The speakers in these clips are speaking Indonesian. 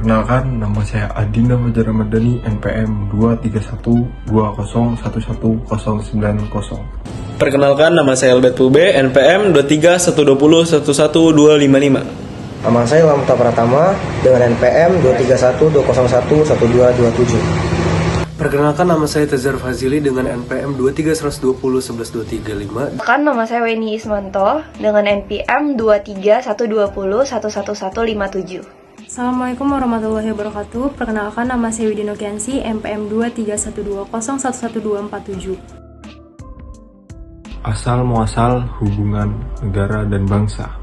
Perkenalkan, nama saya Adinda Fajar Ramadhani, NPM 23120111090. Perkenalkan, nama saya Albert Pube, NPM 23120111255. Nama saya Lamta Pratama dengan NPM 23101011227. Perkenalkan, nama saya Tazar Fazili dengan NPM 23120111235. Perkenalkan, nama saya Weni Ismanto dengan NPM 23120111157. Assalamualaikum warahmatullahi wabarakatuh. Perkenalkan, nama saya Widino Kiansi, NPM 23120111247. Asal muasal hubungan negara dan bangsa.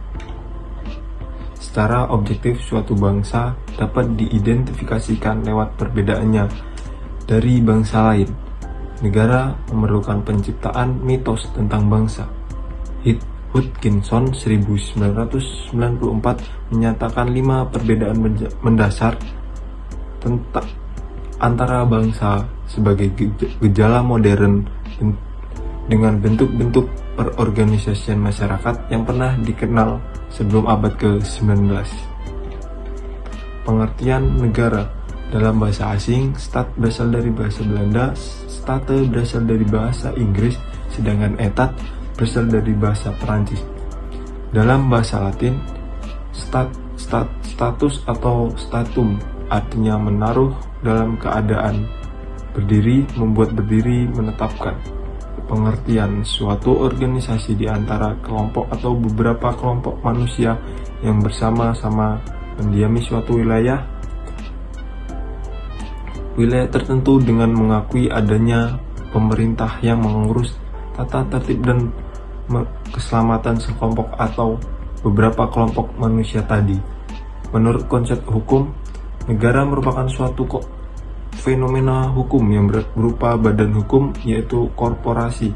Secara objektif, suatu bangsa dapat diidentifikasikan lewat perbedaannya dari bangsa lain. Negara memerlukan penciptaan mitos tentang bangsa. Hodgkinson 1994 menyatakan 5 perbedaan mendasar tentang antara bangsa sebagai gejala modern dengan bentuk-bentuk perorganisasian masyarakat yang pernah dikenal sebelum abad ke-19. Pengertian negara dalam bahasa asing, stat berasal dari bahasa Belanda, state berasal dari bahasa Inggris, sedangkan etat berasal dari bahasa Perancis. Dalam bahasa Latin, status atau statum artinya menaruh dalam keadaan, berdiri, membuat berdiri, menetapkan. Pengertian suatu organisasi di antara kelompok atau beberapa kelompok manusia yang bersama-sama mendiami suatu wilayah tertentu dengan mengakui adanya pemerintah yang mengurus tata tertib dan keselamatan sekelompok atau beberapa kelompok manusia tadi. Menurut konsep hukum, negara merupakan suatu fenomena hukum yang berupa badan hukum, yaitu korporasi.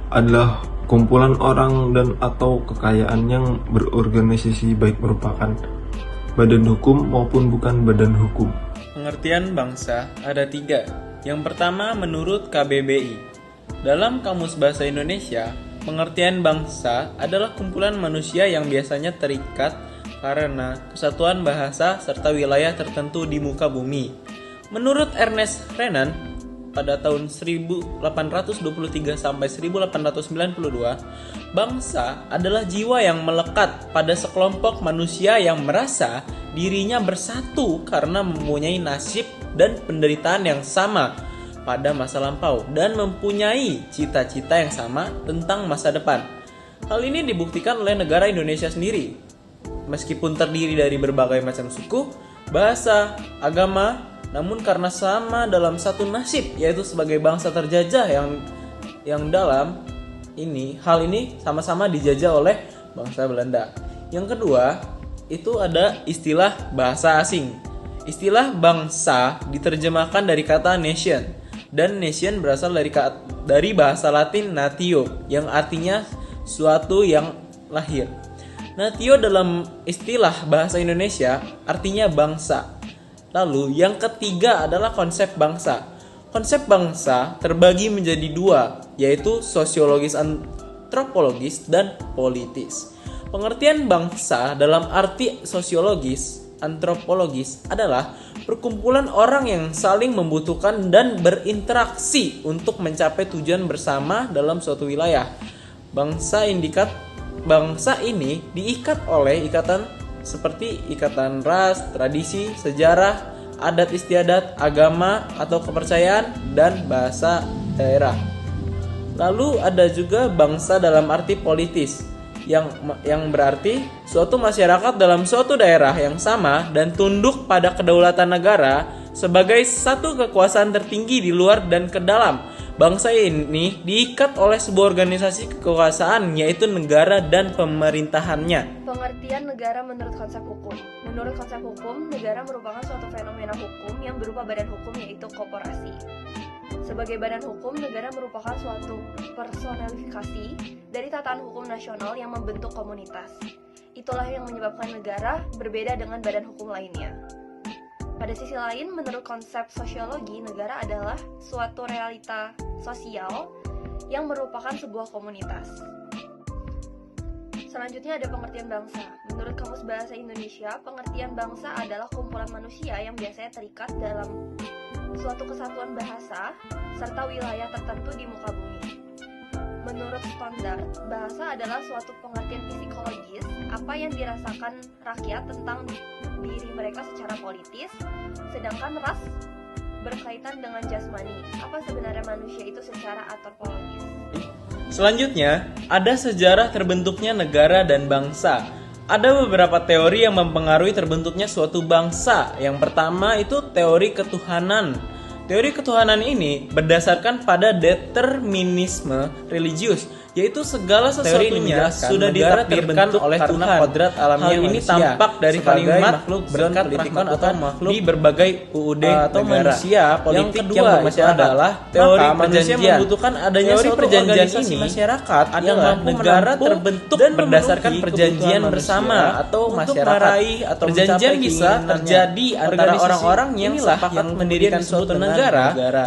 Adalah kumpulan orang dan atau kekayaan yang berorganisasi, baik merupakan badan hukum maupun bukan badan hukum. Pengertian bangsa ada 3. Yang pertama, menurut KBBI. Dalam Kamus Bahasa Indonesia, pengertian bangsa adalah kumpulan manusia yang biasanya terikat karena kesatuan bahasa serta wilayah tertentu di muka bumi. Menurut Ernest Renan, pada tahun 1823 sampai 1892, bangsa adalah jiwa yang melekat pada sekelompok manusia yang merasa dirinya bersatu karena mempunyai nasib dan penderitaan yang sama pada masa lampau dan mempunyai cita-cita yang sama tentang masa depan. Hal ini dibuktikan oleh negara Indonesia sendiri. Meskipun terdiri dari berbagai macam suku, bahasa, agama, namun karena sama dalam satu nasib, yaitu sebagai bangsa terjajah yang dalam hal ini sama-sama dijajah oleh bangsa Belanda. Yang kedua, itu ada istilah bahasa asing. Istilah bangsa diterjemahkan dari kata nation, dan nation berasal dari bahasa Latin natio, yang artinya suatu yang lahir. Natio dalam istilah bahasa Indonesia artinya bangsa. Lalu yang ketiga adalah konsep bangsa. Konsep bangsa terbagi menjadi 2, yaitu sosiologis, antropologis, dan politis. Pengertian bangsa dalam arti sosiologis, antropologis adalah perkumpulan orang yang saling membutuhkan dan berinteraksi untuk mencapai tujuan bersama dalam suatu wilayah. Bangsa ini diikat oleh ikatan seperti ikatan ras, tradisi, sejarah, adat istiadat, agama atau kepercayaan, dan bahasa daerah. Lalu ada juga bangsa dalam arti politis, yang berarti suatu masyarakat dalam suatu daerah yang sama dan tunduk pada kedaulatan negara sebagai satu kekuasaan tertinggi di luar dan ke dalam. Bangsa ini diikat oleh sebuah organisasi kekuasaan, yaitu negara dan pemerintahannya. Pengertian negara menurut konsep hukum. Menurut konsep hukum, negara merupakan suatu fenomena hukum yang berupa badan hukum, yaitu korporasi. Sebagai badan hukum, negara merupakan suatu personifikasi dari tatanan hukum nasional yang membentuk komunitas. Itulah yang menyebabkan negara berbeda dengan badan hukum lainnya. Pada sisi lain, menurut konsep sosiologi, negara adalah suatu realita sosial yang merupakan sebuah komunitas. Selanjutnya ada pengertian bangsa. Menurut Kamus Bahasa Indonesia, pengertian bangsa adalah kumpulan manusia yang biasanya terikat dalam suatu kesatuan bahasa serta wilayah tertentu di muka bumi. Menurut standar, bahasa adalah suatu pengertian psikologis apa yang dirasakan rakyat tentang diri mereka secara politis, sedangkan ras berkaitan dengan jasmani. Apa sebenarnya manusia itu secara antropologis? Selanjutnya, ada sejarah terbentuknya negara dan bangsa. Ada beberapa teori yang mempengaruhi terbentuknya suatu bangsa. Yang pertama itu teori ketuhanan. Teori ketuhanan ini berdasarkan pada determinisme religius, yaitu segala sesuatunya sudah ditakdirkan oleh Tuhan. Kodrat alamiah ini tampak dari kalimat makhluk berkat rahmat atau makhluk di berbagai UUD atau manusia politik yang bermasyarakat adalah teori perjanjian. Membutuhkan adanya teori perjanjian ini masyarakat adalah negara terbentuk dan berdasarkan perjanjian bersama atau masyarakat. Perjanjian bisa terjadi antara orang-orang yang sepakat mendirikan suatu negara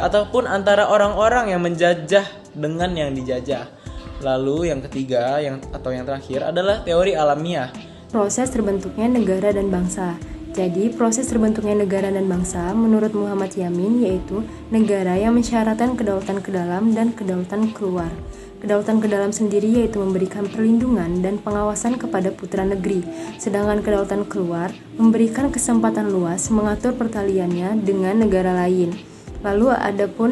ataupun antara orang-orang yang menjajah dengan yang dijajah. Lalu yang ketiga yang terakhir adalah teori alamiah. Proses terbentuknya negara dan bangsa. Jadi, proses terbentuknya negara dan bangsa menurut Muhammad Yamin yaitu negara yang mensyaratkan kedaulatan ke dalam dan kedaulatan keluar. Kedaulatan ke dalam sendiri yaitu memberikan perlindungan dan pengawasan kepada putra negeri, sedangkan kedaulatan keluar memberikan kesempatan luas mengatur pertaliannya dengan negara lain. Lalu adapun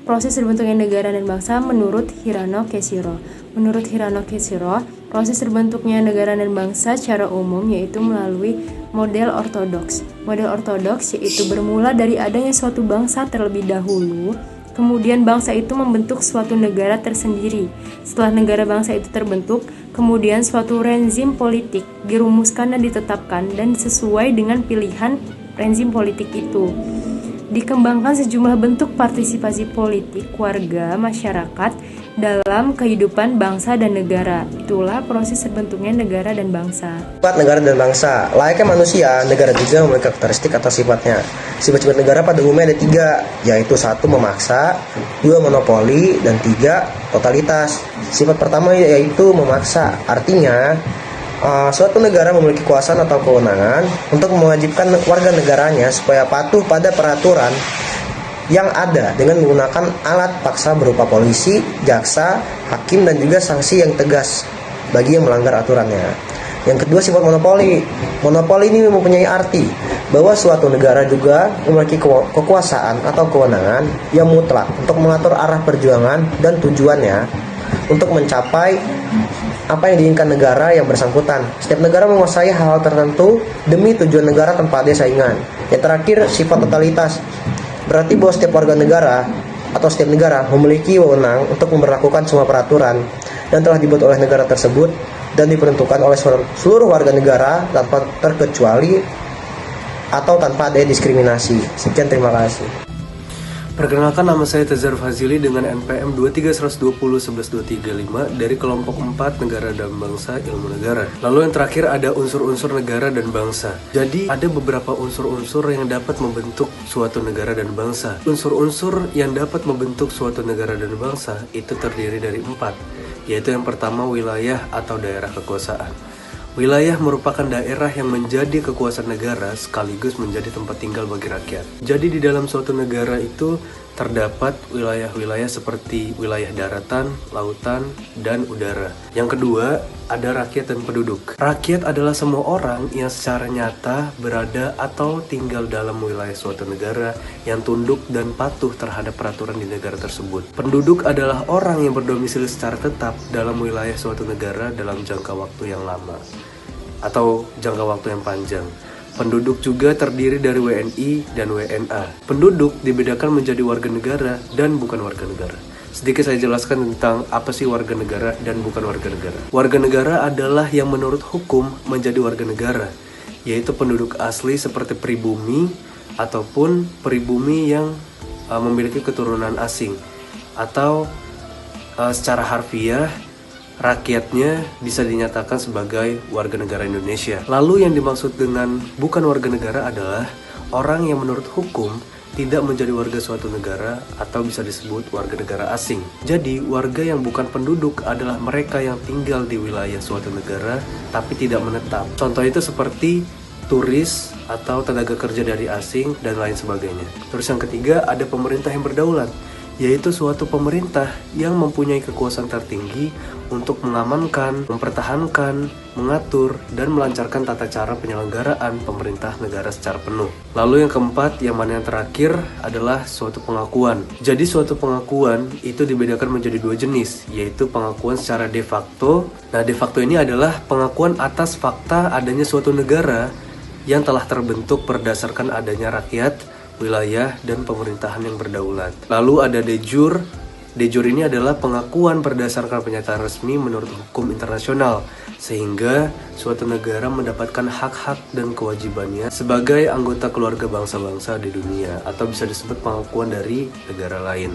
proses terbentuknya negara dan bangsa menurut Hirano Keshiro. Menurut Hirano Keshiro, proses terbentuknya negara dan bangsa secara umum yaitu melalui model ortodoks. Model ortodoks yaitu bermula dari adanya suatu bangsa terlebih dahulu, kemudian bangsa itu membentuk suatu negara tersendiri. Setelah negara bangsa itu terbentuk, kemudian suatu rezim politik dirumuskan dan ditetapkan dan sesuai dengan pilihan rezim politik itu. Dikembangkan sejumlah bentuk partisipasi politik warga masyarakat dalam kehidupan bangsa dan negara. Itulah proses terbentuknya negara dan bangsa. Sifat negara dan bangsa. Layaknya manusia, negara juga memiliki karakteristik atau sifatnya. Sifat-sifat negara pada umumnya ada 3, yaitu 1 memaksa, 2 monopoli, dan 3 totalitas. Sifat pertama yaitu memaksa, artinya suatu negara memiliki kekuasaan atau kewenangan untuk mewajibkan warga negaranya supaya patuh pada peraturan yang ada dengan menggunakan alat paksa berupa polisi, jaksa, hakim, dan juga sanksi yang tegas bagi yang melanggar aturannya. Yang kedua, sifat monopoli. Monopoli ini mempunyai arti bahwa suatu negara juga memiliki kekuasaan atau kewenangan yang mutlak untuk mengatur arah perjuangan dan tujuannya untuk mencapai apa yang diinginkan negara yang bersangkutan. Setiap negara menguasai hal-hal tertentu demi tujuan negara tanpa ada saingan. Yang terakhir, sifat totalitas. Berarti bahwa setiap warga negara atau setiap negara memiliki wewenang untuk memberlakukan semua peraturan yang telah dibuat oleh negara tersebut dan diperuntukkan oleh seluruh warga negara tanpa terkecuali atau tanpa ada diskriminasi. Sekian, terima kasih. Perkenalkan, nama saya Tazar Fazili dengan NPM 23-120-11235 dari kelompok 4 Negara dan Bangsa Ilmu Negara. Lalu yang terakhir ada unsur-unsur negara dan bangsa. Jadi ada beberapa unsur-unsur yang dapat membentuk suatu negara dan bangsa. Unsur-unsur yang dapat membentuk suatu negara dan bangsa itu terdiri dari 4, yaitu yang pertama wilayah atau daerah kekuasaan. Wilayah merupakan daerah yang menjadi kekuasaan negara sekaligus menjadi tempat tinggal bagi rakyat. Jadi di dalam suatu negara itu terdapat wilayah-wilayah seperti wilayah daratan, lautan, dan udara. Yang kedua, ada rakyat dan penduduk. Rakyat adalah semua orang yang secara nyata berada atau tinggal dalam wilayah suatu negara yang tunduk dan patuh terhadap peraturan di negara tersebut. Penduduk adalah orang yang berdomisili secara tetap dalam wilayah suatu negara dalam jangka waktu yang lama atau jangka waktu yang panjang. Penduduk juga terdiri dari WNI dan WNA. Penduduk dibedakan menjadi warga negara dan bukan warga negara. Sedikit saya jelaskan tentang apa sih warga negara dan bukan warga negara. Warga negara adalah yang menurut hukum menjadi warga negara, yaitu penduduk asli seperti pribumi ataupun pribumi yang memiliki keturunan asing, atau secara harfiah rakyatnya bisa dinyatakan sebagai warga negara Indonesia. Lalu yang dimaksud dengan bukan warga negara adalah orang yang menurut hukum tidak menjadi warga suatu negara atau bisa disebut warga negara asing. Jadi, warga yang bukan penduduk adalah mereka yang tinggal di wilayah suatu negara tapi tidak menetap. Contoh itu seperti turis atau tenaga kerja dari asing dan lain sebagainya. Terus yang ketiga, ada pemerintah yang berdaulat, yaitu suatu pemerintah yang mempunyai kekuasaan tertinggi untuk mengamankan, mempertahankan, mengatur, dan melancarkan tata cara penyelenggaraan pemerintah negara secara penuh. Lalu yang keempat, yang mana yang terakhir adalah suatu pengakuan. Jadi suatu pengakuan itu dibedakan menjadi dua jenis, yaitu pengakuan secara de facto. Nah, de facto ini adalah pengakuan atas fakta adanya suatu negara yang telah terbentuk berdasarkan adanya rakyat, wilayah, dan pemerintahan yang berdaulat. Lalu ada de jure. De jure ini adalah pengakuan berdasarkan pernyataan resmi menurut hukum internasional, sehingga suatu negara mendapatkan hak-hak dan kewajibannya sebagai anggota keluarga bangsa-bangsa di dunia, atau bisa disebut pengakuan dari negara lain.